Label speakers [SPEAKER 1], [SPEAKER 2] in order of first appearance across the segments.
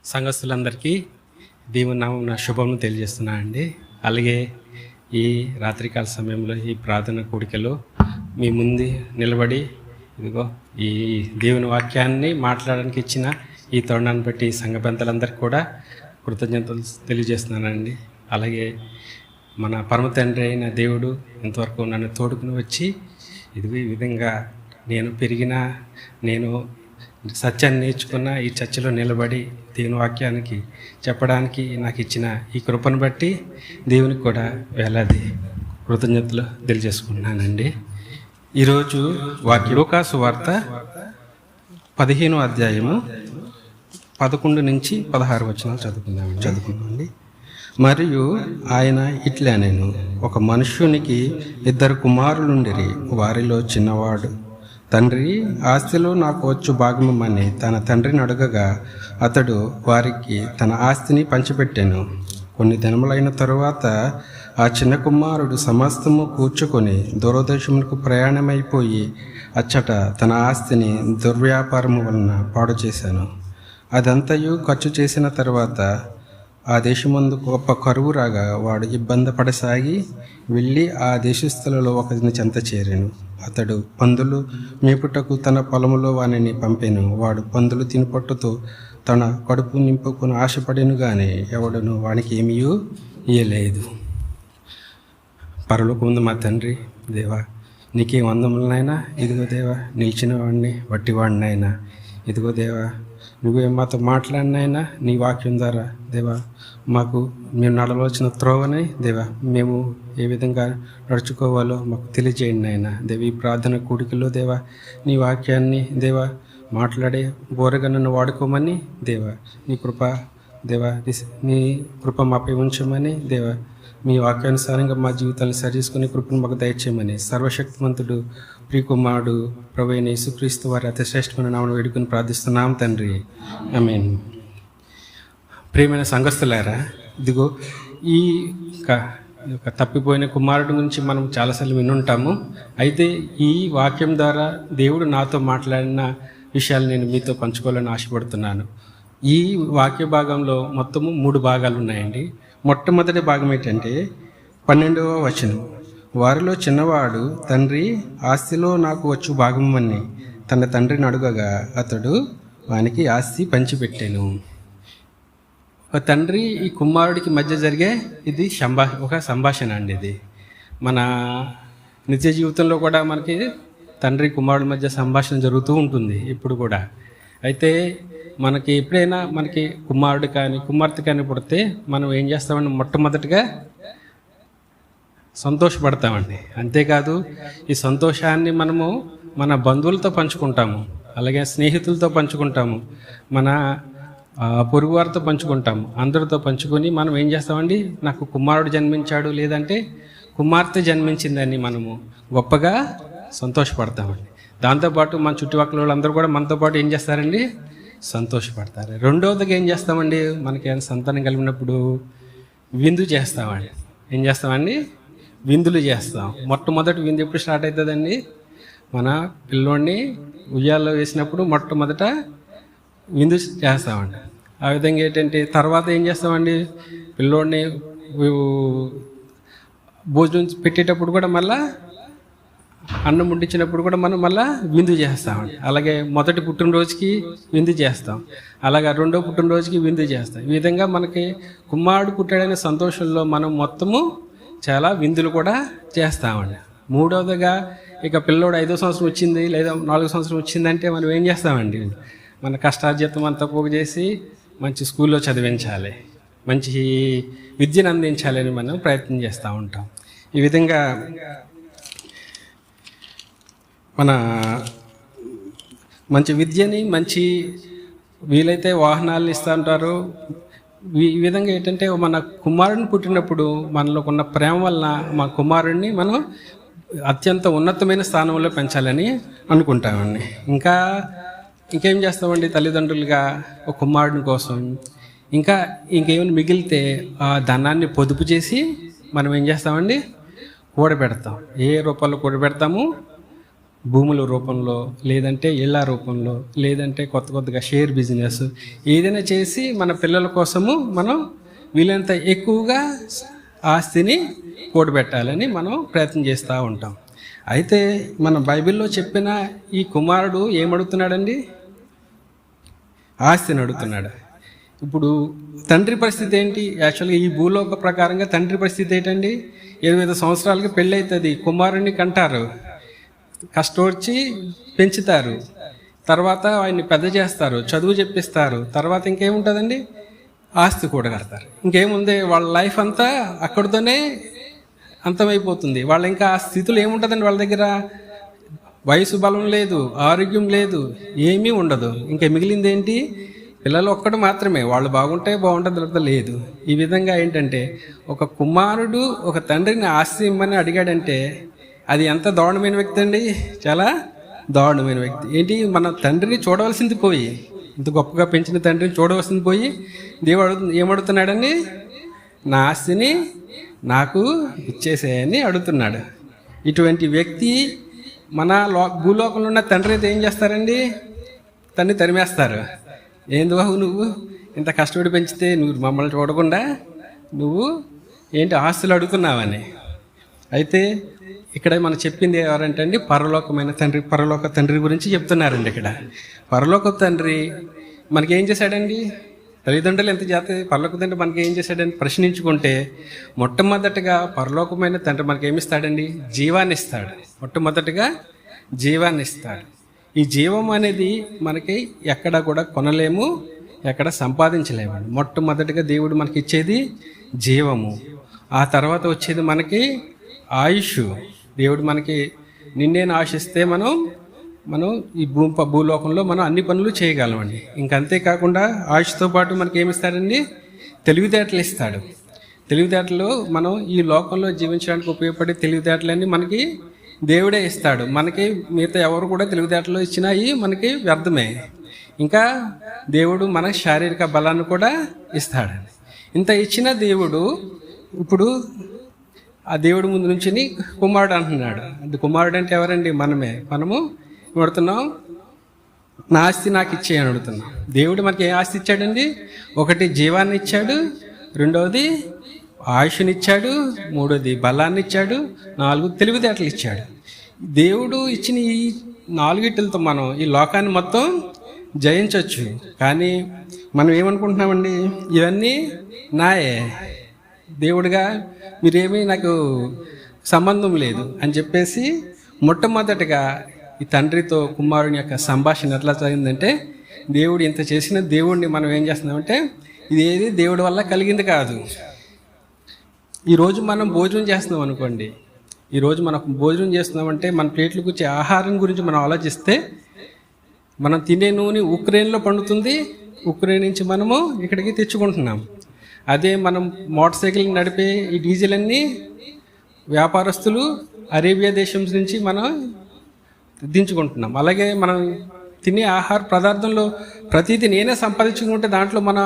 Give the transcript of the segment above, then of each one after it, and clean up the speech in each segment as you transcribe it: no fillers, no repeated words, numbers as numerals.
[SPEAKER 1] సంఘస్థులందరికీ దేవుని నామమున శుభమును తెలియజేస్తున్నా అండి. అలాగే ఈ రాత్రికాల సమయంలో ఈ ప్రార్థన కూడికలో మీ ముందు నిలబడి ఇదిగో ఈ దేవుని వాక్యాన్ని మాట్లాడడానికి ఇచ్చిన ఈ తరుణాన్ని బట్టి సంఘ పెద్దలందరికీ కూడా కృతజ్ఞతలు తెలియజేస్తున్నానండి. అలాగే మన పరమ తండ్రి అయిన దేవుడు ఇంతవరకు నన్ను తోడుకుని వచ్చి ఇదిగో ఈ విధంగా నేను సత్యాన్ని నేర్చుకున్న ఈ చర్చలో నిలబడి దేవుని వాక్యానికి చెప్పడానికి నాకు ఇచ్చిన ఈ కృపను బట్టి దేవునికి కూడా వేలాది కృతజ్ఞతలు తెలియజేసుకుంటున్నానండి. ఈరోజు లూకాసు వార్త 15వ అధ్యాయము 11 నుంచి 16 వచనాలు చదువుకుందామండి. మరియు ఆయన ఇట్లా నేను ఒక మనుష్యునికి 2 కుమారులుండిరి. వారిలో చిన్నవాడు తండ్రి ఆస్తిలో నాకు వచ్చు భాగమని తన తండ్రిని అడగగా అతడు వారికి తన ఆస్తిని పంచిపెట్టాను. కొన్ని దినములైన తరువాత ఆ చిన్న కుమారుడు సమస్తము కూర్చుకొని దూరదేశములకు ప్రయాణమైపోయి అచ్చట తన ఆస్తిని దుర్వ్యాపారము వలన పాడు చేశాను. అదంతయు ఖర్చు చేసిన తర్వాత ఆ దేశమందు గొప్ప కరువు రాగా వాడు ఇబ్బంది పడసాగి వెళ్ళి ఆ దేశస్థులలో ఒకరిని చెంత చేరాను. అతడు పందులు మేపుటకు తన పొలములో వానిని పంపాను. వాడు పందులు తినుపట్టుతో తన కడుపు నింపుకుని ఆశపడిను కానీ ఎవడను వానికి ఏమీ ఇయ్యలేదు. పరలోకముందు మా తండ్రి దేవా, నీకే వందములనైనా. ఇదిగో దేవా, నిలిచిన వాడిని వట్టివాడినైనా. ఇదిగో దేవా, నువ్వే మాతో మాట్లాడినైనా నీ వాక్యం ద్వారా దేవా మేము నడవలసిన త్రోవని దేవా మేము ఏ విధంగా నడుచుకోవాలో మాకు తెలియజేయండి అయినా. దేవ ఈ ప్రార్థన కూడికలో దేవా నీ వాక్యాన్ని దేవా మాట్లాడే బోరగా నన్ను వాడుకోమని దేవా నీ కృప మాపై ఉంచమని దేవా మీ వాక్యానుసారంగా మా జీవితాన్ని సరిచేసుకుని కృపను మాకు దయచేయమని సర్వశక్తిమంతుడు ప్రియకుమారుడు ప్రభువైన యేసుక్రీస్తు వారి అతి శ్రేష్టమైన నామమున వేడుకొని ప్రార్థిస్తున్నాం తండ్రి, ఆమేన్. ప్రియమైన సంఘస్థులారా, ఇదిగో ఈ తప్పిపోయిన కుమారుడు గురించి మనం చాలాసార్లు వినుంటాము. అయితే ఈ వాక్యం ద్వారా దేవుడు నాతో మాట్లాడిన విషయాలు నేను మీతో పంచుకోవాలని ఆశపడుతున్నాను. ఈ వాక్య భాగంలో మొత్తము 3 భాగాలు ఉన్నాయండి. మొట్టమొదటి భాగం ఏంటంటే 12వ వచనం. వారిలో చిన్నవాడు తండ్రి ఆస్తిలో నాకు వచ్చు భాగమని తన తండ్రిని అడుగగా అతడు వానికి ఆస్తి పంచిపెట్టాను. ఒక తండ్రి ఈ కుమారుడికి మధ్య జరిగే ఇది ఒక సంభాషణ అండి. ఇది మన నిత్య జీవితంలో కూడా మనకి తండ్రి కుమారుడి మధ్య సంభాషణ జరుగుతూ ఉంటుంది ఇప్పుడు కూడా. అయితే మనకి ఎప్పుడైనా మనకి కుమారుడు కానీ కుమార్తె కానీ పుడితే మనం ఏం చేస్తామండి, మొట్టమొదటిగా సంతోషపడతామండి. అంతేకాదు ఈ సంతోషాన్ని మనము మన బంధువులతో పంచుకుంటాము, అలాగే స్నేహితులతో పంచుకుంటాము, మన పొరుగు వారితో పంచుకుంటాము. అందరితో పంచుకొని మనం ఏం చేస్తామండి, నాకు కుమారుడు జన్మించాడు లేదంటే కుమార్తె జన్మించిందని మనము గొప్పగా సంతోషపడతామండి. దాంతోపాటు మన చుట్టుపక్కల వాళ్ళందరూ కూడా మనతో పాటు ఏం చేస్తారండి, సంతోషపడతారు. రెండవదిగా ఏం చేస్తామండి, మనకి ఏమైనా సంతానం కలిగినప్పుడు విందు చేస్తామండి. ఏం చేస్తామండి, విందులు చేస్తాం. మొట్టమొదటి విందు ఎప్పుడు స్టార్ట్ అవుతుందండి, మన పిల్లోడిని ఉయ్యాల్లో వేసినప్పుడు మొట్టమొదట విందు చేస్తామండి. ఆ విధంగా ఏంటంటే తర్వాత ఏం చేస్తామండి, పిల్లోడిని భోజనం పెట్టేటప్పుడు కూడా మళ్ళా అన్నం ముట్టించినప్పుడు కూడా మనం మళ్ళీ విందు చేస్తామండి. అలాగే మొదటి పుట్టినరోజుకి విందు చేస్తాం, అలాగే రెండో పుట్టినరోజుకి విందు చేస్తాం. ఈ విధంగా మనకి కుమారుడు పుట్టాడనే సంతోషంలో మనం మొత్తము చాలా విందులు కూడా చేస్తామండి. మూడవదిగా ఇక పిల్లోడు 5వ సంవత్సరం వచ్చింది లేదా 4వ సంవత్సరం వచ్చిందంటే మనం ఏం చేస్తామండి, మన కష్టార్జితం అంతా పోగు చేసి మంచి స్కూల్లో చదివించాలి, మంచి విద్యను అందించాలని మనం ప్రయత్నం చేస్తూ ఉంటాం. ఈ విధంగా మన మంచి విద్యని మంచి వీలైతే వాహనాలు ఇస్తూ ఉంటారు. ఈ విధంగా ఏంటంటే మన కుమారుడిని పుట్టినప్పుడు మనలో ఉన్న ప్రేమ వలన మా కుమారుడిని మనం అత్యంత ఉన్నతమైన స్థానంలో పెంచాలని అనుకుంటామండి. ఇంకేం చేస్తామండి తల్లిదండ్రులుగా ఒక కుమారుడి కోసం ఇంకేమైనా మిగిలితే ఆ ధనాన్ని పొదుపు చేసి మనం ఏం చేస్తామండి, కూడబెడతాం. ఏ రూపాయలు కూడబెడతాము, భూముల రూపంలో, లేదంటే ఇళ్ళ రూపంలో, లేదంటే కొత్తగా షేర్ బిజినెస్ ఏదైనా చేసి మన పిల్లల కోసము మనం వీలైనంత ఎక్కువగా ఆస్తిని కూడబెట్టాలని మనం ప్రయత్నం చేస్తూ ఉంటాం. అయితే మన బైబిల్లో చెప్పిన ఈ కుమారుడు ఏమడుగుతున్నాడండి? ఆస్తిని అడుగుతున్నాడు. ఇప్పుడు తండ్రి పరిస్థితి ఏంటి? యాక్చువల్గా ఈ భూలోక ప్రకారంగా తండ్రి పరిస్థితి ఏంటండి? 25 సంవత్సరాలకి పెళ్ళి అవుతుంది, కుమారుడిని కంటారు, కష్టపడి పెంచుతారు, తర్వాత ఆయన్ని పెద్ద చేస్తారు, చదువు చెప్పిస్తారు, తర్వాత ఇంకేముంటుందండి? ఆస్తి కూడా కడతారు. ఇంకేముంది? వాళ్ళ లైఫ్ అంతా అక్కడితోనే అంతమైపోతుంది. వాళ్ళ ఇంకా ఆ స్థితిలో ఏముంటుందండి? వాళ్ళ దగ్గర వయసు బలం లేదు, ఆరోగ్యం లేదు, ఏమీ ఉండదు. ఇంకా మిగిలింది ఏంటి? పిల్లలు ఒక్కడు మాత్రమే. వాళ్ళు బాగుంటే బాగుంటుంది, లేకపోతే లేదు. ఈ విధంగా ఏంటంటే ఒక కుమారుడు ఒక తండ్రిని ఆస్తి ఇమ్మని అడిగాడంటే అది ఎంత దారుణమైన వ్యక్తి అండి! చాలా దారుణమైన వ్యక్తి. ఏంటి? మన తండ్రిని చూడవలసింది పోయి, ఇంత గొప్పగా పెంచిన తండ్రిని చూడవలసింది పోయి దేవుడు ఏమడుగుతున్నాడని? నా ఆస్తిని నాకు ఇచ్చేసేయని అడుగుతున్నాడు. ఇటువంటి వ్యక్తి మన భూలోకంలో ఉన్న తండ్రి అయితే ఏం చేస్తారండి? తన్ని తరిమేస్తారు. ఏంది బాబు నువ్వు ఇంత కష్టపడి పెంచితే నువ్వు మమ్మల్ని చూడకుండా నువ్వు ఏంటి ఆస్తులు అడుగుతున్నావని. అయితే ఇక్కడ మనం చెప్పింది ఎవరంటే అండి, పరలోకమైన తండ్రి, పరలోక తండ్రి గురించి చెప్తున్నారండి. ఇక్కడ పరలోక తండ్రి మనకేం చేశాడండి? తల్లిదండ్రులు ఎంత జాతి పరలోక తండ్రి మనకి ఏం చేశాడని ప్రశ్నించుకుంటే మొట్టమొదటిగా పరలోకమైన తండ్రి మనకి ఏమిస్తాడండి? జీవాన్ని ఇస్తాడు. మొట్టమొదటిగా జీవాన్ని ఇస్తాడు. ఈ జీవం అనేది మనకి ఎక్కడ కూడా కొనలేము, ఎక్కడ సంపాదించలేమండి. మొట్టమొదటిగా దేవుడు మనకి ఇచ్చేది జీవము. ఆ తర్వాత వచ్చేది మనకి ఆయుష్. దేవుడు మనకి నిన్నేను ఆశిస్తే మనం ఈ భూలోకంలో మనం అన్ని పనులు చేయగలమండి. ఇంకంతేకాకుండా ఆయుష్తో పాటు మనకి ఏమిస్తాడండి? తెలివితేటలు ఇస్తాడు. తెలివితేటలు మనం ఈ లోకంలో జీవించడానికి ఉపయోగపడే తెలివితేటలన్నీ మనకి దేవుడే ఇస్తాడు. మనకి మిగతా ఎవరు కూడా తెలివితేటలు ఇచ్చినాయి మనకి వ్యర్థమే. ఇంకా దేవుడు మనకి శారీరక బలాన్ని కూడా ఇస్తాడండి. ఇంత ఇచ్చిన దేవుడు ఇప్పుడు ఆ దేవుడి ముందు నుంచి కుమారుడు అంటున్నాడు. అది కుమారుడు అంటే ఎవరండి? మనము అడుగుతున్నాం, నా ఆస్తి నాకు ఇచ్చేయని అడుగుతున్నాం. దేవుడు మనకి ఏ ఆస్తి ఇచ్చాడండి? ఒకటి జీవాన్ని ఇచ్చాడు, రెండవది ఆయుష్ని ఇచ్చాడు, మూడోది బలాన్ని ఇచ్చాడు, 4 తెలివితేటలు ఇచ్చాడు. దేవుడు ఇచ్చిన ఈ 4 మనం ఈ లోకాన్ని మొత్తం జయించవచ్చు. కానీ మనం ఏమనుకుంటున్నామండి? ఇవన్నీ నాయే, దేవుడిగా మీరేమీ నాకు సంబంధం లేదు అని చెప్పేసి మొట్టమొదటిగా ఈ తండ్రితో కుమారుని యొక్క సంభాషణ ఎట్లా జరిగిందంటే, దేవుడు ఇంత చేసిన దేవుడిని మనం ఏం చేస్తున్నామంటే ఇది ఏది దేవుడి వల్ల కలిగింది కాదు. ఈరోజు మనం భోజనం చేస్తున్నాం అనుకోండి, ఈరోజు మనం భోజనం చేస్తున్నామంటే మన ప్లేట్లకు వచ్చే ఆహారం గురించి మనం ఆలోచిస్తే మనం తినే నూనె ఉక్రెయిన్లో పండుతుంది, ఉక్రెయిన్ నుంచి మనము ఇక్కడికి తెచ్చుకుంటున్నాం. అదే మనం మోటార్ సైకిల్ నడిపే ఈ డీజిల్ అన్నీ వ్యాపారస్తులు అరేబియా దేశం నుంచి మనం దించుకుంటున్నాం. అలాగే మనం తినే ఆహార పదార్థంలో ప్రతిదీ నేనే సంపాదించుకుంటే దాంట్లో మన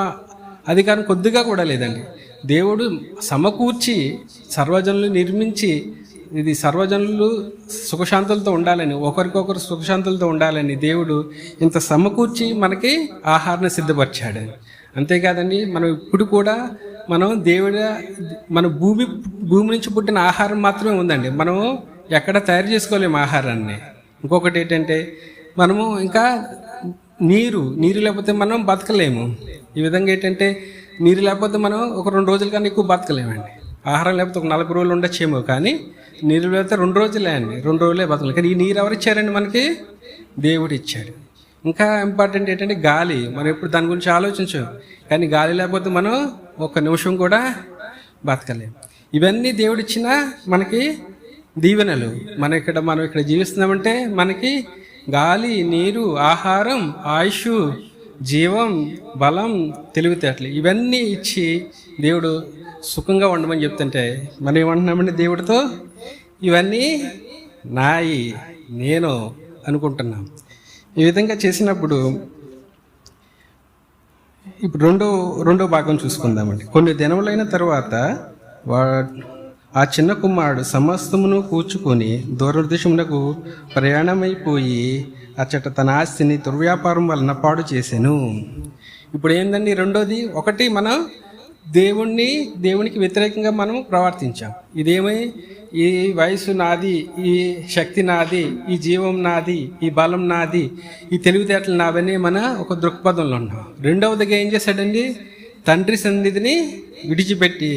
[SPEAKER 1] అధికారం కొద్దిగా కూడా లేదండి. దేవుడు సమకూర్చి సర్వజనులు నిర్మించి, ఇది సర్వజనులు సుఖశాంతులతో ఉండాలని, ఒకరికొకరు సుఖశాంతులతో ఉండాలని దేవుడు ఇంత సమకూర్చి మనకి ఆహారాన్ని సిద్ధపరిచాడు. అంతేకాదండి, మనం ఇప్పుడు కూడా మనం మన భూమి నుంచి పుట్టిన ఆహారం మాత్రమే ఉందండి. మనం ఎక్కడ తయారు చేసుకోలేము ఆహారాన్ని. ఇంకొకటి ఏంటంటే మనము ఇంకా నీరు లేకపోతే మనం బతకలేము. ఈ విధంగా ఏంటంటే నీరు లేకపోతే మనం ఒక 2 రోజుల కన్నా ఎక్కువ బతకలేమండి. ఆహారం లేకపోతే ఒక 40 రోజులు ఉండొచ్చేమో, కానీ నీరు లేకపోతే 2 రోజులే అండి, 2 రోజులే బతకలేము. కానీ ఈ నీరు ఎవరు ఇచ్చారండి? మనకి దేవుడు ఇచ్చాడు. ఇంకా ఇంపార్టెంట్ ఏంటంటే గాలి. మనం ఎప్పుడు దాని గురించి ఆలోచించాం, కానీ గాలి లేకపోతే మనం 1 నిమిషం కూడా బతకలేము. ఇవన్నీ దేవుడిచ్చిన మనకి దీవెనలు. మనం ఇక్కడ జీవిస్తున్నామంటే మనకి గాలి, నీరు, ఆహారం, ఆయుష్, జీవం, బలం, తెలివితేటలు ఇవన్నీ ఇచ్చి దేవుడు సుఖంగా ఉండమని చెప్తుంటే మనం ఏమంటున్నామండి? దేవుడితో ఇవన్నీ నాయి, నేను అనుకుంటున్నాం. ఈ విధంగా చేసినప్పుడు ఇప్పుడు రెండో భాగం చూసుకుందామండి. కొన్ని దినములైన తర్వాత ఆ చిన్న కుమారుడు సమస్తమును కూర్చుకొని దూరదేశమునకు ప్రయాణమైపోయి అచ్చట తన ఆస్తిని దుర్వ్యాపారం వలన పాడు చేసెను. ఇప్పుడు ఏందండి రెండోది? ఒకటి, మనం దేవునికి వ్యతిరేకంగా మనం ప్రవర్తించాం. ఇదేమై ఈ వయసు నాది, ఈ శక్తి నాది, ఈ జీవం నాది, ఈ బలం నాది, ఈ తెలివితేటలు నావని మన ఒక దృక్పథంలో ఉన్నాం. రెండవదిగా ఏం చేశాడండి? తండ్రి సన్నిధిని విడిచిపెట్టి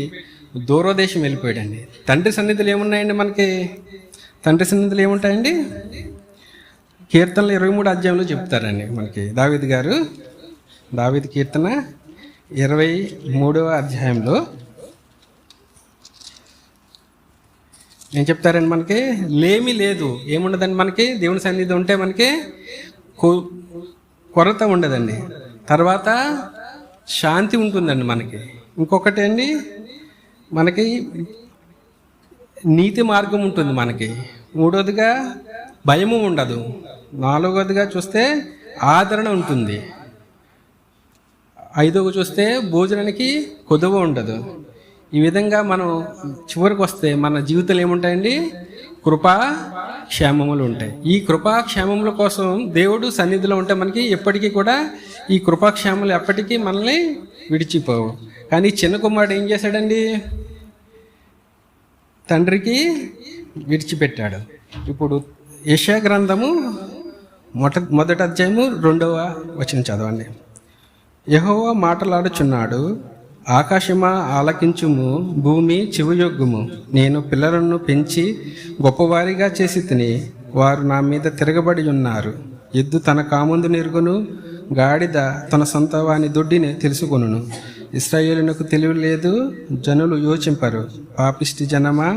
[SPEAKER 1] దూరదేశం వెళ్ళిపోయాడండి. తండ్రి సన్నిధులు ఏమున్నాయండి మనకి? తండ్రి సన్నిధులు ఏముంటాయండి? కీర్తనలు 23 అధ్యాయంలో చెప్తారండి మనకి దావీదు కీర్తన 23వ అధ్యాయంలో ఏం చెప్తారండి? మనకి లేమి లేదు, ఏముండదండి మనకి. దేవుని సన్నిధి ఉంటే మనకి కొరత ఉండదండి. తర్వాత శాంతి ఉంటుందండి మనకి. ఇంకొకటి అండి, మనకి నీతి మార్గం ఉంటుంది మనకి. మూడవదిగా భయము ఉండదు. నాలుగవదిగా చూస్తే ఆదరణ ఉంటుంది. ఐదవది చూస్తే భోజనానికి కొదువ ఉండదు. ఈ విధంగా మనం చివరికి వస్తే మన జీవితాలు ఏముంటాయండి? కృపా క్షేమములు ఉంటాయి. ఈ కృపా క్షేమముల కోసం దేవుడు సన్నిధిలో ఉంటే మనకి ఎప్పటికీ కూడా ఈ కృపాక్షేమములు ఎప్పటికీ మనల్ని విడిచిపోవు. కానీ చిన్న కుమారుడు ఏం చేశాడండి? తండ్రికి విడిచిపెట్టాడు. ఇప్పుడు యెషయా గ్రంథము మొదటి అధ్యాయము 2వ వచనం చదవండి. యెహోవా మాటలాడుచున్నాడు, ఆకాశమా ఆలకించుము, భూమి చెవియొగ్గుము. నేను పిల్లలను పెంచి గొప్పవారిగా చేసి తిని, వారు నా మీద తిరగబడి ఉన్నారు. ఎద్దు తన కామందు నెరుగును, గాడిద తన సొంత వాని దొడ్డిని తెలుసుకొనును. ఇశ్రాయేలునకు తెలివి లేదు, జనులు యోచింపరు. పాపిష్టి జనమా,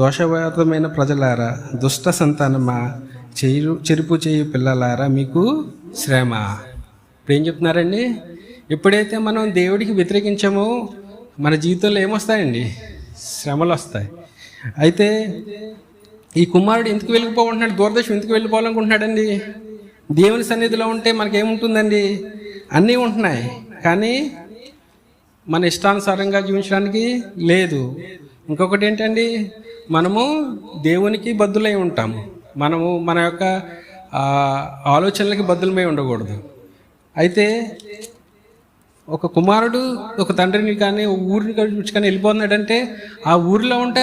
[SPEAKER 1] దోషవాదమైన ప్రజలారా, దుష్ట సంతానమా, చెరుపు చేయు పిల్లలారా, మీకు శ్రమ. ఇప్పుడు ఏం చెప్తున్నారండి? ఎప్పుడైతే మనం దేవుడికి వ్యతిరేకించామో మన జీవితంలో ఏమొస్తాయండి? శ్రమలు వస్తాయి. అయితే ఈ కుమారుడు ఎందుకు వెళ్ళిపోకుంటున్నాడు? దూరదేశం ఎందుకు వెళ్ళిపోవాలనుకుంటున్నాడండి? దేవుని సన్నిధిలో ఉంటే మనకేముంటుందండి? అన్నీ ఉంటున్నాయి, కానీ మన ఇష్టానుసారంగా జీవించడానికి లేదు. ఇంకొకటి ఏంటండి, మనము దేవునికి బద్దులై ఉంటాము. మనము మన యొక్క ఆలోచనలకి బద్దులమై ఉండకూడదు. అయితే ఒక కుమారుడు ఒక తండ్రిని కానీ ఊరిని కానీ వెళ్ళిపోతున్నాడంటే ఆ ఊరిలో ఉంటే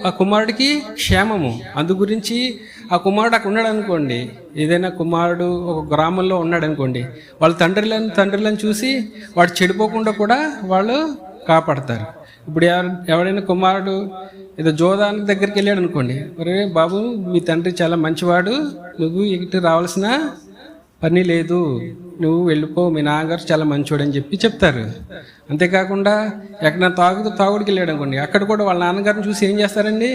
[SPEAKER 1] ఆ కుమారుడికి క్షేమము. అందు గురించి ఆ కుమారుడు అక్కడ ఉన్నాడు అనుకోండి, ఏదైనా కుమారుడు ఒక గ్రామంలో ఉన్నాడు అనుకోండి, వాళ్ళ తండ్రులను చూసి వాడు చెడిపోకుండా కూడా వాళ్ళు కాపాడతారు. ఇప్పుడు ఎవరైనా కుమారుడు ఏదో జోదానికి దగ్గరికి వెళ్ళాడు అనుకోండి, ఒరే బాబు, మీ తండ్రి చాలా మంచివాడు, నువ్వు ఇటు రావాల్సిన పని లేదు, నువ్వు వెళ్ళిపో, మీ నాన్నగారు చాలా మంచివాడు అని చెప్తారు. అంతేకాకుండా ఎక్కడ తాగుడికి వెళ్ళాడు అనుకోండి, అక్కడ కూడా వాళ్ళ నాన్నగారిని చూసి ఏం చేస్తారండి?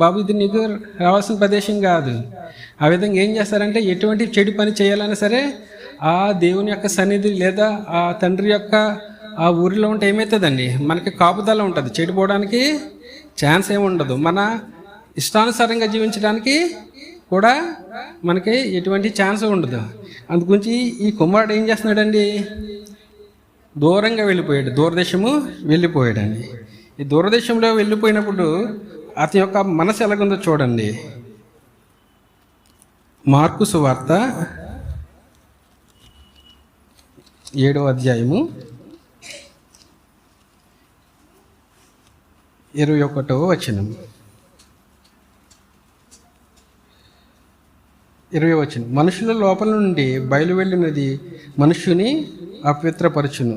[SPEAKER 1] బాబు, ఇది నీకు రావాల్సిన ప్రదేశం కాదు. ఆ విధంగా ఏం చేస్తారంటే ఎటువంటి చెడు పని చేయాలన్నా సరే ఆ దేవుని యొక్క సన్నిధి లేదా ఆ తండ్రి యొక్క ఆ ఊరిలో ఉంటే ఏమవుతుందండి? మనకి కాపుదల ఉంటుంది, చెడిపోవడానికి ఛాన్స్ ఏమి ఉండదు. మన ఇష్టానుసారంగా జీవించడానికి కూడా మనకి ఎటువంటి ఛాన్స్ ఉండదు. అందుగురించి ఈ కుమారుడు ఏం చేస్తున్నాడండి? దూరంగా వెళ్ళిపోయాడు, దూరదేశము వెళ్ళిపోయాడండి. ఈ దూరదేశంలో వెళ్ళిపోయినప్పుడు అతని యొక్క మనసు ఎలాగుందో చూడండి. మార్కు సువార్త 7వ అధ్యాయము 21వ వచనం. 20వ వచనం. మనుషుల లోపల నుండి బయలువెళ్ళినది మనుష్యుని అపవిత్రపరచును.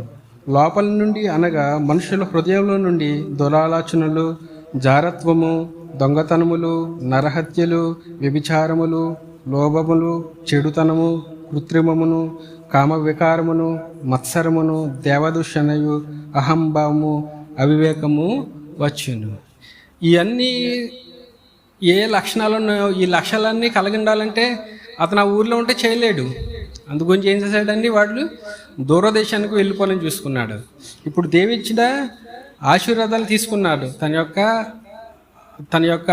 [SPEAKER 1] లోపల నుండి అనగా మనుషుల హృదయంలో నుండి దురాలోచనలు, జారత్వము, దొంగతనములు, నరహత్యలు, వ్యభిచారములు, లోభములు, చెడుతనము, కృత్రిమమును, కామ వికారమును, మత్సరమును, దేవదూషణయు, అహంభావము, అవివేకము వచ్చును. ఇవన్నీ ఏ లక్షణాలు ఉన్నాయో ఈ లక్షణాలన్నీ కలిగి ఉండాలంటే అతను ఆ ఊర్లో ఉంటే చేయలేడు. అందుగురించి ఏం చేశాడండి? వాళ్ళు దూరదేశానికి వెళ్ళిపోవాలని చూసుకున్నాడు. ఇప్పుడు దేవిచ్చిన ఆశీర్వాదాలు తీసుకున్నాడు. తన యొక్క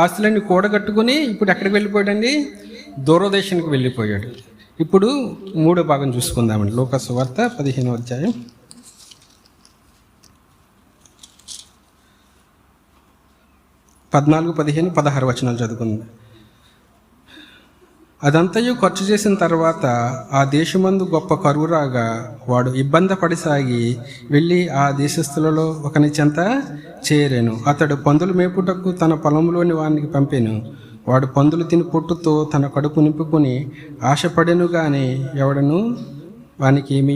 [SPEAKER 1] ఆస్తులన్నీ కూడగట్టుకుని ఇప్పుడు ఎక్కడికి వెళ్ళిపోయాడండి? దూరదేశానికి వెళ్ళిపోయాడు. ఇప్పుడు 3వ భాగం చూసుకుందామండి. లూకా సువార్త 15వ అధ్యాయం. 14, 15, 16 వచనాలు చదువుకుంది. అదంతయు ఖర్చు చేసిన తర్వాత ఆ దేశమందు గొప్ప కరువు రాగా వాడు ఇబ్బంది పడిసాగి వెళ్ళి ఆ దేశస్థులలో ఒకని చెంత చేరాను. అతడు పందులు మేపుటకు తన పొలంలోని వానికి పంపాను. వాడు పందులు తిని పొట్టుతో తన కడుపు నింపుకొని ఆశపడెను కానీ ఎవడను వానికి ఏమీ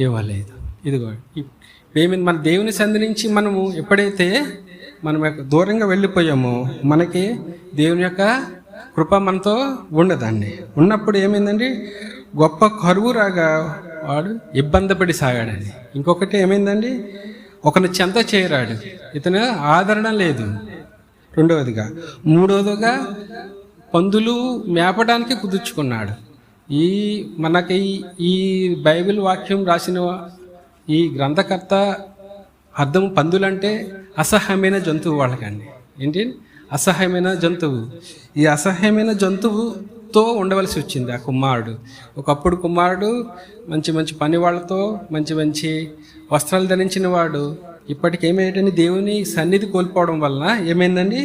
[SPEAKER 1] ఇవ్వలేదు. ఇదిగో ఏమి మన దేవుని సంధి నుంచి మనము ఎప్పుడైతే మనం దూరంగా వెళ్ళిపోయామో మనకి దేవుని యొక్క కృప మనతో ఉండదండి. ఉన్నప్పుడు ఏమైందండి, గొప్ప కరువు రాగా వాడు ఇబ్బంది పడి సాగాడండి. ఇంకొకటి ఏమైందండి, ఒకని చెంత చేరాడు, ఇతను ఆదరణ లేదు. రెండవదిగా, మూడవదిగా పందులు మేపడానికి కుదుర్చుకున్నాడు. మనకి ఈ బైబిల్ వాక్యం రాసిన ఈ గ్రంథకర్త అర్థం పందులంటే అసహ్యమైన జంతువు వాళ్ళకండి. ఏంటి అసహ్యమైన జంతువు. ఈ అసహ్యమైన జంతువుతో ఉండవలసి వచ్చింది ఆ కుమారుడు. ఒకప్పుడు కుమారుడు మంచి మంచి పని వాళ్ళతో మంచి మంచి వస్త్రాలు ధరించిన వాడు ఇప్పటికి ఏమేంటండి, దేవుని సన్నిధి కోల్పోవడం వలన ఏమైందండి,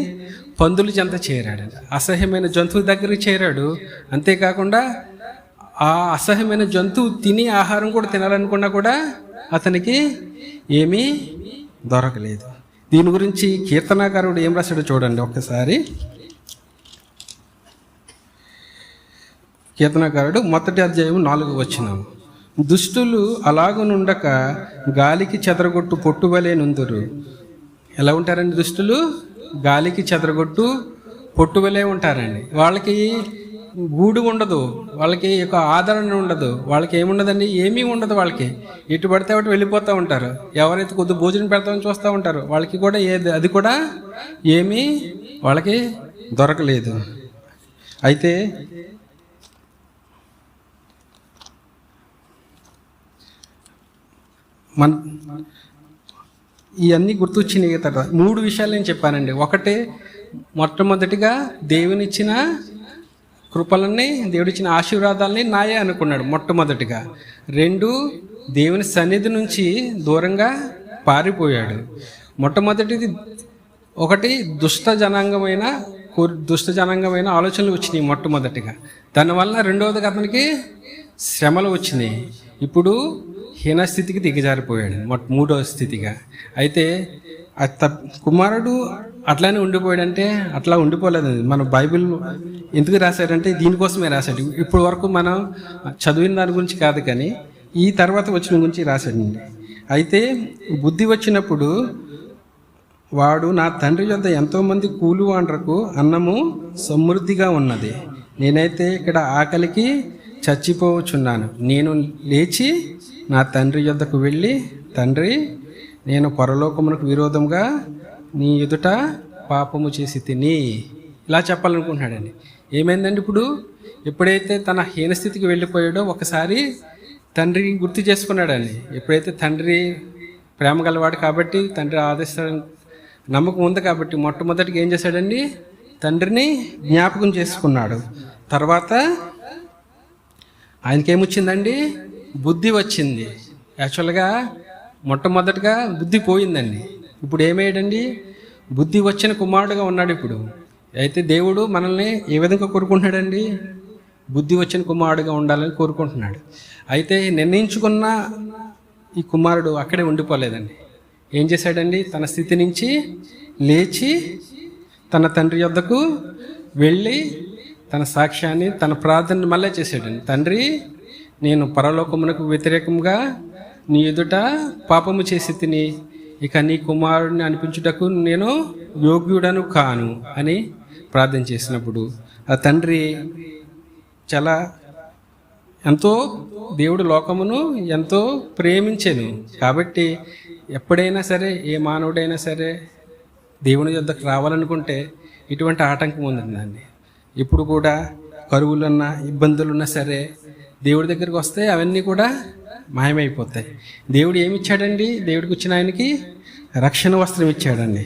[SPEAKER 1] పందులు చెంత చేరాడండి. అసహ్యమైన జంతువు దగ్గరికి చేరాడు. అంతేకాకుండా ఆ అసహ్యమైన జంతువు తిని ఆహారం కూడా తినాలనుకున్నా కూడా అతనికి ఏమీ దొరకలేదు. దీని గురించి కీర్తనాకారుడు ఏం రాశాడో చూడండి ఒక్కసారి. కీర్తనాకారుడు 1వ అధ్యాయం 4వ వచనం. దుష్టులు అలాగునుండక గాలికి చెదరగొట్టు పొట్టువలే నుందురు. ఎలా ఉంటారండి దుష్టులు? గాలికి చెదరగొట్టు పొట్టువలే ఉంటారండి. వాళ్ళకి గూడు ఉండదు, వాళ్ళకి ఒక ఆదరణ ఉండదు, వాళ్ళకి ఏముండదండి, ఏమీ ఉండదు. వాళ్ళకి ఇటు పడితే ఒకటి వెళ్ళిపోతూ ఉంటారు. ఎవరైతే కొద్ది భోజనం పెడతామని చూస్తూ ఉంటారు, వాళ్ళకి కూడా అది కూడా ఏమీ వాళ్ళకి దొరకలేదు. అయితే ఇవన్నీ గుర్తొచ్చినాయి తర్వాత 3 విషయాలు నేను చెప్పానండి. ఒకటే, మొట్టమొదటిగా దేవునిచ్చిన కృపలని, దేవుడిచ్చిన ఆశీర్వాదాలని నాయే అనుకున్నాడు మొట్టమొదటిగా. 2, దేవుని సన్నిధి నుంచి దూరంగా పారిపోయాడు. మొట్టమొదటిది ఒకటి, దుష్ట జనాంగమైన ఆలోచనలు వచ్చినాయి మొట్టమొదటిగా. దానివల్ల రెండవదిగా అతనికి శ్రమలు వచ్చినాయి. ఇప్పుడు హీనస్థితికి దిగజారిపోయాడు మూడవ స్థితిగా. అయితే కుమారుడు అట్లానే ఉండిపోయాడంటే అట్లా ఉండిపోలేదు. మన బైబిల్ ఎందుకు రాశాడంటే దీనికోసమే రాశాడు. ఇప్పుడు వరకు మనం చదివిన దాని గురించి కాదు, కానీ ఈ తర్వాత వచ్చిన గురించి రాశాడండి. అయితే బుద్ధి వచ్చినప్పుడు వాడు, నా తండ్రి యొద్ద ఎంతోమంది కూలివాండ్రకు అన్నము సమృద్ధిగా ఉన్నది, నేనైతే ఇక్కడ ఆకలికి చచ్చిపోవచ్చున్నాను. నేను లేచి నా తండ్రి యొద్దకు వెళ్ళి, తండ్రి, నేను పరలోకమునకు విరోధంగా నీ ఎదుట పాపము చేసి తిని, ఇలా చెప్పాలనుకుంటున్నాడండి. ఏమైందండి, ఇప్పుడు ఎప్పుడైతే తన హీనస్థితికి వెళ్ళిపోయాడో ఒకసారి తండ్రికి గుర్తు చేసుకున్నాడండి. ఎప్పుడైతే తండ్రి ప్రేమ గలవాడు కాబట్టి, తండ్రి ఆదేశం నమ్మకం ఉంది కాబట్టి మొట్టమొదటిగా ఏం చేశాడండి, తండ్రిని జ్ఞాపకం చేసుకున్నాడు. తర్వాత ఆయనకేమొచ్చిందండి, బుద్ధి వచ్చింది. యాక్చువల్గా మొట్టమొదటిగా బుద్ధి పోయిందండి. ఇప్పుడు ఏమయ్యాడండి, బుద్ధి వచ్చిన కుమారుడుగా ఉన్నాడు ఇప్పుడు. అయితే దేవుడు మనల్ని ఏ విధంగా కోరుకుంటున్నాడండి, బుద్ధి వచ్చిన కుమారుడుగా ఉండాలని కోరుకుంటున్నాడు. అయితే నిర్ణయించుకున్న ఈ కుమారుడు అక్కడే ఉండిపోలేదండి. ఏం చేశాడండి, తన స్థితి నుంచి లేచి తన తండ్రి యొద్దకు వెళ్ళి తన సాక్ష్యాన్ని, తన ప్రార్థన మళ్ళీ చేశాడండి. తండ్రి, నేను పరలోకమునకు వ్యతిరేకంగా నీ ఎదుట పాపము చేసి తిని, ఇక నీ కుమారుడిని అనిపించుటకు నేను యోగ్యుడను కాను అని ప్రార్థన చేసినప్పుడు ఆ తండ్రి చాలా ఎంతో, దేవుడు లోకమును ఎంతో ప్రేమించెను కాబట్టి ఎప్పుడైనా సరే ఏ మానవుడైనా సరే దేవుని యొద్దకు రావాలనుకుంటే ఇటువంటి ఆటంకం ఉందండి. ఇప్పుడు కూడా కరువులున్నా ఇబ్బందులున్నా సరే దేవుడి దగ్గరికి వస్తే అవన్నీ కూడా మాయమైపోతాయి. దేవుడు ఏమి ఇచ్చాడండి, దేవుడికి వచ్చిన ఆయనకి రక్షణ వస్త్రం ఇచ్చాడండి.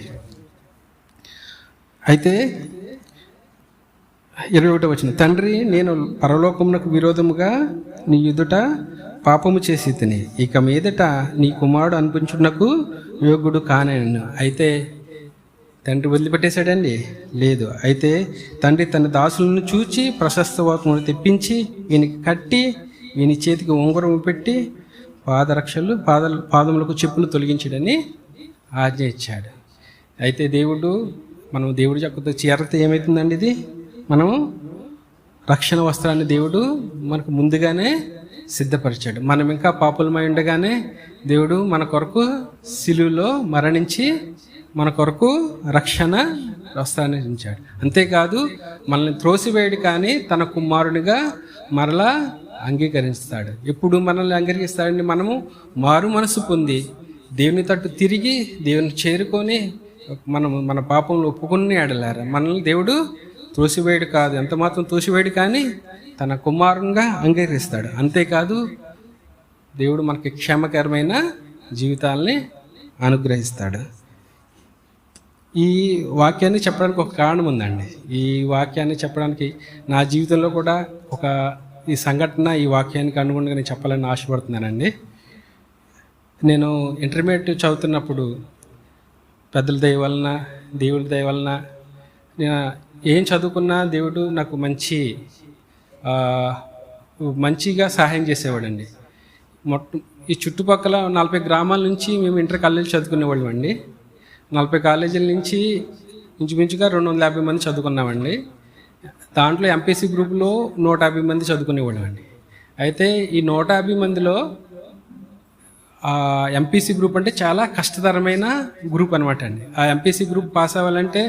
[SPEAKER 1] అయితే 21వ వచనం, తండ్రి, నేను పరలోకమునకు విరోధముగా నీ ఎదుట పాపము చేసి తిని, ఇక మీదట నీ కుమారుడు అనిపించుటకు యోగ్యుడు కానేను. అయితే తండ్రి వదిలిపెట్టేశాడండి? లేదు. అయితే తండ్రి తన దాసులను చూచి ప్రశస్త వాక్యమును తెప్పించి వీనికి కట్టి వీని చేతికి ఉంగరం పెట్టి పాదములకు చెప్పులు తొలగించడని ఆజ్ఞ ఇచ్చాడు. అయితే మనం దేవుడి యొక్క చేరత ఏమవుతుందండి? ఇది మనము రక్షణ వస్త్రాన్ని దేవుడు మనకు ముందుగానే సిద్ధపరిచాడు. మనం ఇంకా పాపులమై ఉండగానే దేవుడు మన కొరకు శిలువలో మరణించి మన కొరకు రక్షణ వస్త్రాన్ని ఉంచాడు. అంతేకాదు మనల్ని త్రోసివేయడు, కానీ తన కుమారునిగా మరలా అంగీకరిస్తాడు. ఎప్పుడు మనల్ని అంగీకరిస్తాడని మనము మారు మనసు పొంది దేవుని తట్టు తిరిగి దేవుని చేరుకొని మన పాపంలో ఒప్పుకుని ఆడలేరు మనల్ని దేవుడు త్రోసివేయడు కాదు, ఎంత మాత్రం త్రోసివేయడు, కానీ తన కుమారునిగా అంగీకరిస్తాడు. అంతేకాదు దేవుడు మనకి క్షేమకరమైన జీవితాల్ని అనుగ్రహిస్తాడు. ఈ వాక్యాన్ని చెప్పడానికి ఒక కారణం ఉందండి. ఈ వాక్యాన్ని చెప్పడానికి నా జీవితంలో కూడా ఈ సంఘటన ఈ వాక్యానికి అనుగుణంగా నేను చెప్పాలని ఆశపడుతున్నానండి. నేను ఇంటర్మీడియట్ చదువుతున్నప్పుడు పెద్దల దయ వలన, దేవుడి దయ వలన నేను ఏం చదువుకున్నా దేవుడు నాకు మంచిగా సహాయం చేసేవాడండి. ఈ చుట్టుపక్కల 40 గ్రామాల నుంచి మేము ఇంటర్ కాలేజీలు చదువుకునేవాళ్ళం అండి. 40 కాలేజీల నుంచి ఇంచుమించుగా 250 మంది చదువుకున్నామండి. దాంట్లో ఎంపీసీ గ్రూప్లో 150 మంది చదువుకునేవాళ్ళం అండి. అయితే ఈ 150 మందిలో ఎంపీసీ గ్రూప్ అంటే చాలా కష్టతరమైన గ్రూప్ అనమాట అండి. ఆ ఎంపీసీ గ్రూప్ పాస్ అవ్వాలంటే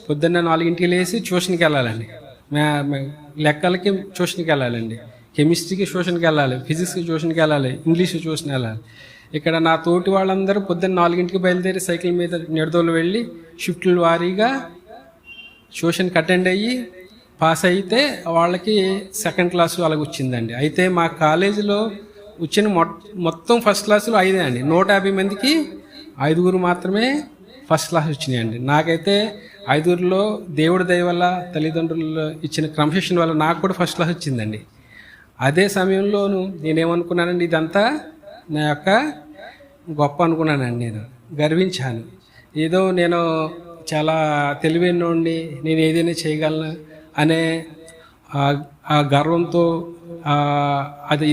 [SPEAKER 1] పొద్దున్న 4 లేసి ట్యూషన్కి వెళ్ళాలండి. లెక్కలకి ట్యూషన్కి వెళ్ళాలండి, కెమిస్ట్రీకి ట్యూషన్కి వెళ్ళాలి, ఫిజిక్స్కి ట్యూషన్కి వెళ్ళాలి, ఇంగ్లీష్ ట్యూషన్ వెళ్ళాలి. ఇక్కడ నా తోటి వాళ్ళందరూ పొద్దున్న 4 బయలుదేరి సైకిల్ మీద నిడదోలు వెళ్ళి షిఫ్ట్ల వారీగా ట్యూషన్కి అటెండ్ అయ్యి పాస్ అయితే వాళ్ళకి 2nd క్లాసు అలాగ వచ్చిందండి. అయితే మా కాలేజీలో వచ్చిన మొత్తం ఫస్ట్ క్లాసులో 5 అండి. 150 మందికి 5 మాత్రమే ఫస్ట్ క్లాస్ వచ్చినాయండి. నాకైతే 5లో దేవుడి దయ వల్ల, తల్లిదండ్రులు ఇచ్చిన క్రమశిక్షణ వల్ల నాకు కూడా ఫస్ట్ క్లాస్ వచ్చిందండి. అదే సమయంలోనూ నేనేమనుకున్నానండి, ఇదంతా నా యొక్క గొప్ప అనుకున్నానండి. నేను గర్వించాను. ఏదో నేను చాలా తెలివైనోడిని, నేను ఏదైనా చేయగలను అనే ఆ గర్వంతో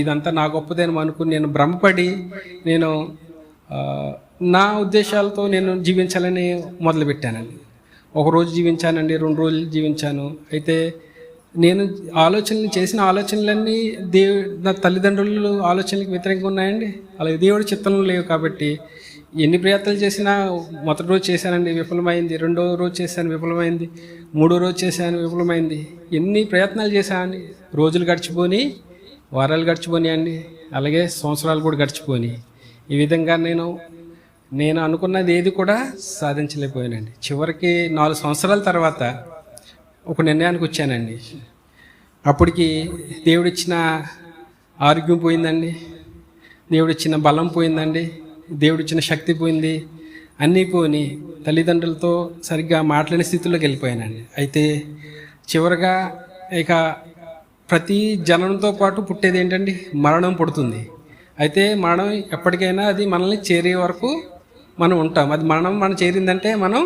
[SPEAKER 1] ఇదంతా నా గొప్పదేని అనుకుని నేను భ్రమపడి నేను నా ఉద్దేశాలతో నేను జీవించాలని మొదలుపెట్టానండి. 1 రోజు జీవించానండి, 2 రోజులు జీవించాను. అయితే నేను చేసిన ఆలోచనలన్నీ నా తల్లిదండ్రులు ఆలోచనలకు వ్యతిరేకంగా ఉన్నాయండి. అలాగే దేవుడి చిత్తంలో లేవు. కాబట్టి ఎన్ని ప్రయత్నాలు చేసినా, మొదటి రోజు చేశానండి, విఫలమైంది. 2వ రోజు చేశాను, విఫలమైంది. 3వ రోజు చేశాను, విఫలమైంది. ఎన్ని ప్రయత్నాలు చేశాను. రోజులు గడిచిపోయి, వారాలు గడిచిపోయాయండి, అలాగే సంవత్సరాలు కూడా గడిచిపోయి. ఈ విధంగా నేను అనుకున్నది ఏది కూడా సాధించలేకపోయానండి. చివరికి 4 సంవత్సరాల తర్వాత ఒక నిర్ణయానికి వచ్చానండి. అప్పటికి దేవుడిచ్చిన ఆరోగ్యం పోయిందండి, దేవుడిచ్చిన బలం పోయిందండి, దేవుడిచ్చిన శక్తి పోయింది, అన్నీ పోని తల్లిదండ్రులతో సరిగ్గా మాట్లాడే స్థితిలోకి వెళ్ళిపోయానండి. అయితే చివరిగా ఇక ప్రతి జనంతో పాటు పుట్టేది ఏంటండి, మరణం పుడుతుంది. అయితే మరణం ఎప్పటికైనా అది మనల్ని చేరే వరకు మనం ఉంటాం. అది మనం చేరిందంటే మనం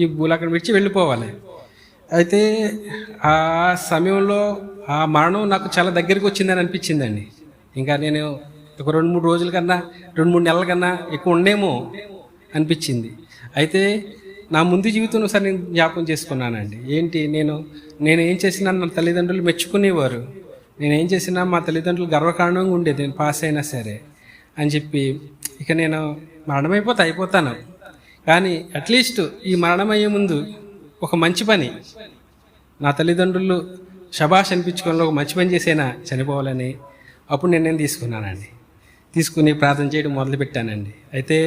[SPEAKER 1] ఈ భూలోకం విడిచి వెళ్ళిపోవాలి. అయితే ఆ సమయంలో ఆ మరణం నాకు చాలా దగ్గరికి వచ్చిందని అనిపించిందండి. ఇంకా నేను ఒక 2-3 రోజుల కన్నా, 2-3 నెలల కన్నా ఎక్కువ ఉండేమో అనిపించింది. అయితే నా ముందు జీవితం ఒకసారి నేను జ్ఞాపకం చేసుకున్నానండి. ఏంటి, నేను ఏం చేసినా నా తల్లిదండ్రులు మెచ్చుకునేవారు. నేనేం చేసినా మా తల్లిదండ్రులు గర్వకారణంగా ఉండేది, నేను పాస్ అయినా సరే అని చెప్పి. ఇక నేను అయిపోతాను, కానీ అట్లీస్ట్ ఈ మరణమయ్యే ముందు ఒక మంచి పని, నా తల్లిదండ్రులు శభాష్ అనిపించుకోవడంలో ఒక మంచి పని చేసైనా చనిపోవాలని అప్పుడు నేను తీసుకుని ప్రార్థన చేయడం మొదలుపెట్టానండి. అయితే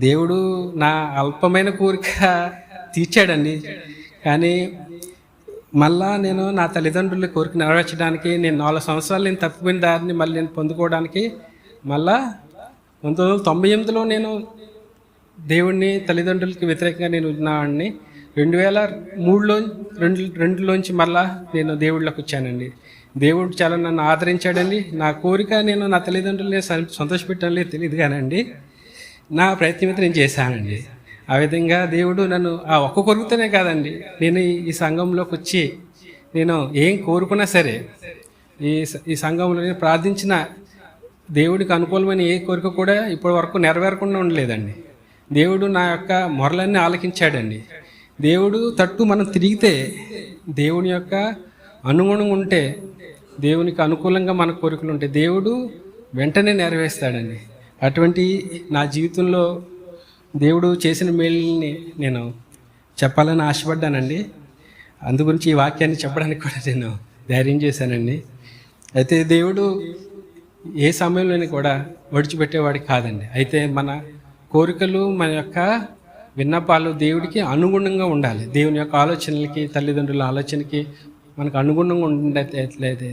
[SPEAKER 1] దేవుడు నా అల్పమైన కోరిక తీర్చాడండి. కానీ మళ్ళా నేను నా తల్లిదండ్రుల కోరిక నెరవేర్చడానికి నేను 4 సంవత్సరాలు నేను తప్పిపోయిన దారిని మళ్ళీ నేను పొందుకోవడానికి మళ్ళా 1998లో నేను దేవుడిని తల్లిదండ్రులకి వ్యతిరేకంగా నేను ఉన్నాడిని. 2003లోంచి మళ్ళా నేను దేవుళ్ళకి వచ్చానండి. దేవుడు చాలా నన్ను ఆదరించాడండి. నా కోరిక నేను నా తల్లిదండ్రులని సంతోషపెట్టాలని తెలియదు కానండి, నా ప్రయత్నం అయితే నేను చేశానండి. ఆ విధంగా దేవుడు నన్ను ఆ ఒక్క కొరుకుతూనే కాదండి, నేను ఈ సంఘంలోకి వచ్చి నేను ఏం కోరుకున్నా సరే, ఈ సంఘంలో నేను ప్రార్థించిన దేవుడికి అనుకూలమైన ఏ కోరిక కూడా ఇప్పటి వరకు నెరవేరకుండా ఉండలేదండి. దేవుడు నా యొక్క మొరలన్నీ ఆలకించాడండి. దేవుడు తట్టు మనం తిరిగితే, దేవుని యొక్క అనుగుణంగా ఉంటే, దేవునికి అనుకూలంగా మన కోరికలు ఉంటే దేవుడు వెంటనే నెరవేరుస్తాడండి. అటువంటి నా జీవితంలో దేవుడు చేసిన మేలుని నేను చెప్పాలని ఆశపడ్డానండి. అందుగురించి ఈ వాక్యాన్ని చెప్పడానికి కూడా నేను ధైర్యం చేశానండి. అయితే దేవుడు ఏ సమయంలోని కూడా విడిచిపెట్టేవాడు కాదండి. అయితే మన కోరికలు, మన యొక్క విన్నపాలు దేవుడికి అనుగుణంగా ఉండాలి. దేవుని యొక్క ఆలోచనలకి, తల్లిదండ్రుల ఆలోచనకి మనకు అనుగుణంగా ఉండట్లయితే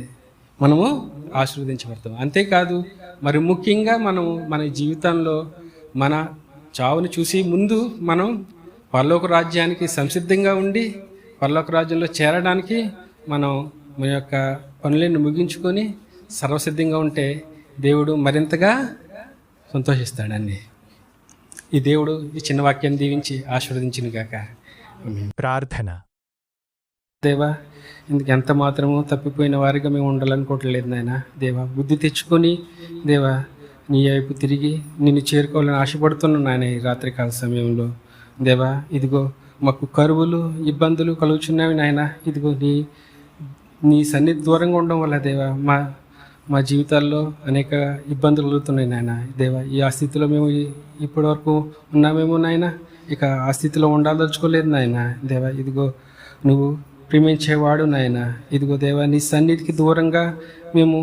[SPEAKER 1] మనము ఆశీర్వదించబడతాం. అంతేకాదు, మరి ముఖ్యంగా మనము మన జీవితంలో మన చావుని చూసి ముందు మనం పరలోక రాజ్యానికి సంసిద్ధంగా ఉండి పరలోక రాజ్యంలో చేరడానికి మనం మన యొక్క పనులను ముగించుకొని సర్వసిద్ధంగా ఉంటే దేవుడు మరింతగా సంతోషిస్తాడండి. ఈ దేవుడు ఈ చిన్న వాక్యాన్ని దీవించి ఆశీర్వదించిన గాక.
[SPEAKER 2] ప్రార్థన.
[SPEAKER 1] దేవా, ఇందుకు ఎంత మాత్రమో తప్పిపోయిన వారిగా మేము ఉండాలనుకోవట్లేదు నాయన. దేవా, బుద్ధి తెచ్చుకొని దేవా నీ వైపు తిరిగి నిన్ను చేరుకోవాలని ఆశపడుతున్నాను నాయన. ఈ రాత్రికాల సమయంలో దేవా, ఇదిగో మాకు కరువులు, ఇబ్బందులు కలుగుచున్నాయి నాయన. ఇదిగో నీ సన్నిధి దూరంగా ఉండడం వల్ల దేవా మా జీవితాల్లో అనేక ఇబ్బందులు కలుగుతున్నాయి నాయన. దేవా, ఈ ఆ స్థితిలో మేము ఇప్పటి వరకు ఉన్నామేమో నాయన, ఇక ఆ స్థితిలో ఉండాలదలుచుకోలేదు నాయన. దేవా, ఇదిగో నువ్వు ప్రేమించేవాడు నాయన. ఇదిగో దేవా, నీ సన్నిధికి దూరంగా మేము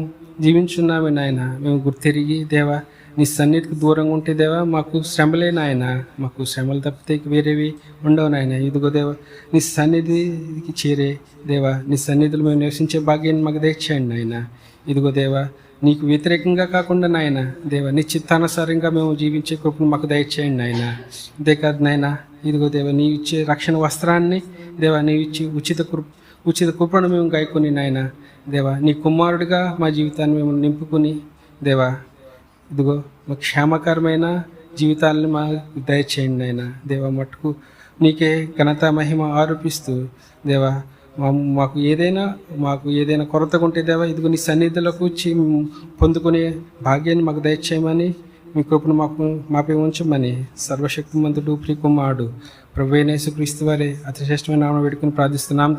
[SPEAKER 1] జీవించున్నామే నాయన. మేము గుర్తిరిగి దేవా నీ సన్నిధికి దూరంగా ఉంటే దేవా మాకు శ్రమలే నాయన. మాకు శ్రమలు తప్పితే వేరేవి ఉండవు నాయన. ఇదిగో దేవా, నీ సన్నిధికి చేరే దేవా, నీ సన్నిధిలో మేము నివసించే భాగ్యాన్ని మాకు దయచేయండి నాయన. ఇదిగో దేవా, నీకు వ్యతిరేకంగా కాకుండా నాయన దేవా నీ చిత్తానుసారంగా మేము జీవించే కృపను మాకు దయచేయండి నాయన. అంతేకాదు నాయన, ఇదిగో దేవా నీ ఇచ్చే రక్షణ వస్త్రాన్ని దేవా నీ ఇచ్చి ఉచిత కృపను మేము గాయకొని నాయన దేవా నీ కుమారుడిగా మా జీవితాన్ని మేము నింపుకొని దేవా ఇదిగో మా క్షేమకరమైన జీవితాలను మాకు దయచేయండి నాయన. దేవా, మట్టుకు నీకే ఘనత మహిమ ఆరోపిస్తూ దేవా మాకు ఏదైనా కొరతగా ఉంటే దేవా ఇదిగో నీ సన్నిధిలోకి వచ్చి పొందుకునే భాగ్యాన్ని మాకు దయచేయమని, మీ కృపను మాపై ఉంచమని సర్వశక్తిమంతుడు ప్రియకుమారుడు ప్రభువైన యేసుక్రీస్తు వారి అతి శ్రేష్టమైన నామమున వేడుకొని ప్రార్థిస్తున్నాం తండ్రి.